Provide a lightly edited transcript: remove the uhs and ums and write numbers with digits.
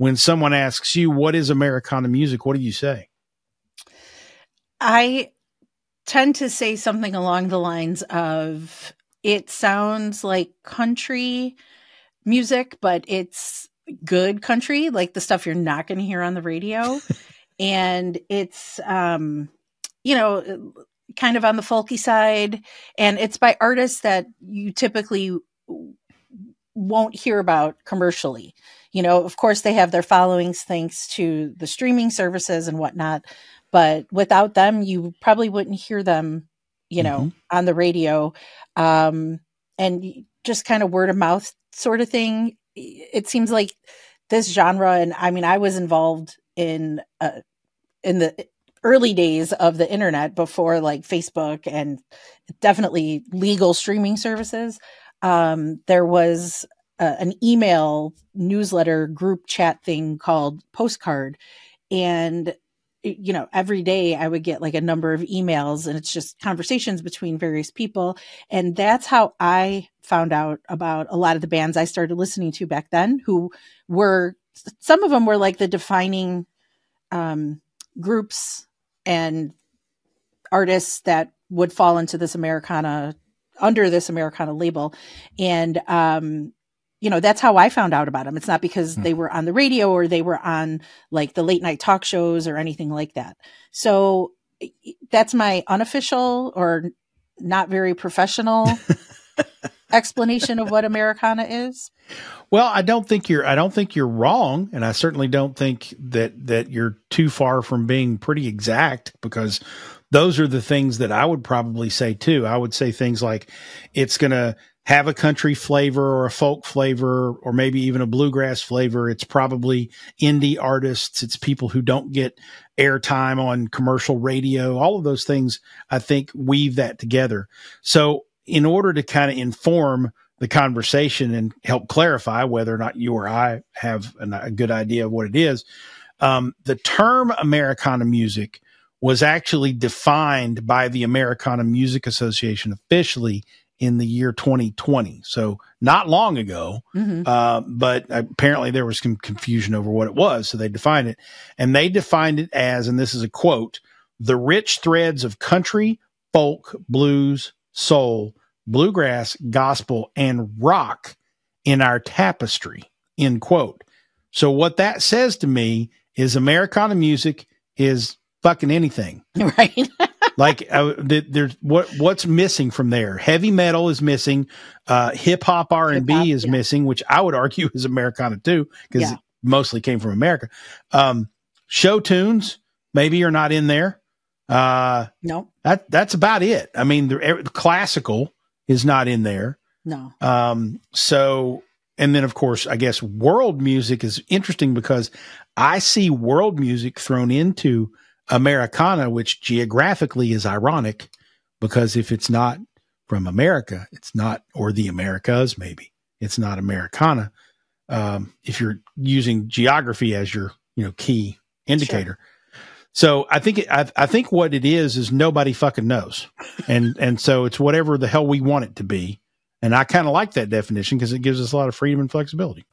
when someone asks you, what is Americana music? What do you say? I tend to say something along the lines of, it sounds like country music, but it's good country, like the stuff you're not going to hear on the radio. And it's, you know, kind of on the folky side. And it's by artists that you typically won't hear about commercially. You know, of course, they have their followings thanks to the streaming services and whatnot. But without them, you probably wouldn't hear them, you know, on the radio. And just kind of word of mouth sort of thing. It seems like this genre, and I mean, I was involved in the early days of the internet before like Facebook and definitely legal streaming services. There was an email newsletter group chat thing called Postcard. And, you know, every day I would get like a number of emails, and it's just conversations between various people. And that's how I found out about a lot of the bands I started listening to back then, who were, some of them were like the defining groups and artists that would fall into this Americana, under this Americana label. And, you know, that's how I found out about them. It's not because they were on the radio or they were on like the late night talk shows or anything like that. So that's my unofficial or not very professional explanation of what Americana is. Well, I don't think you're wrong. And I certainly don't think that you're too far from being pretty exact, because those are the things that I would probably say too. I would say things like it's going to have a country flavor or a folk flavor or maybe even a bluegrass flavor. It's probably indie artists. It's people who don't get airtime on commercial radio. All of those things, I think, weave that together. So in order to kind of inform the conversation and help clarify whether or not you or I have a good idea of what it is, the term Americana music was actually defined by the Americana Music Association officially in the year 2020. So not long ago, but apparently there was some confusion over what it was. So they defined it, and they defined it as, and this is a quote, the rich threads of country, folk, blues, soul, bluegrass, gospel, and rock in our tapestry, end quote. So what that says to me is Americana music is fucking anything. Right. Like there's what's missing from there. Heavy metal is missing. Hip hop R&B is missing, which I would argue is Americana too, because it mostly came from America. Show tunes maybe are not in there. No, that's about it. I mean, the classical is not in there. No. So, and then of course, I guess world music is interesting because I see world music thrown into Americana, which geographically is ironic, because if it's not from America, it's not, or the Americas, maybe it's not Americana. If you're using geography as your, key indicator. Sure. So I think what it is nobody fucking knows. And so it's whatever the hell we want it to be. And I kind of like that definition because it gives us a lot of freedom and flexibility.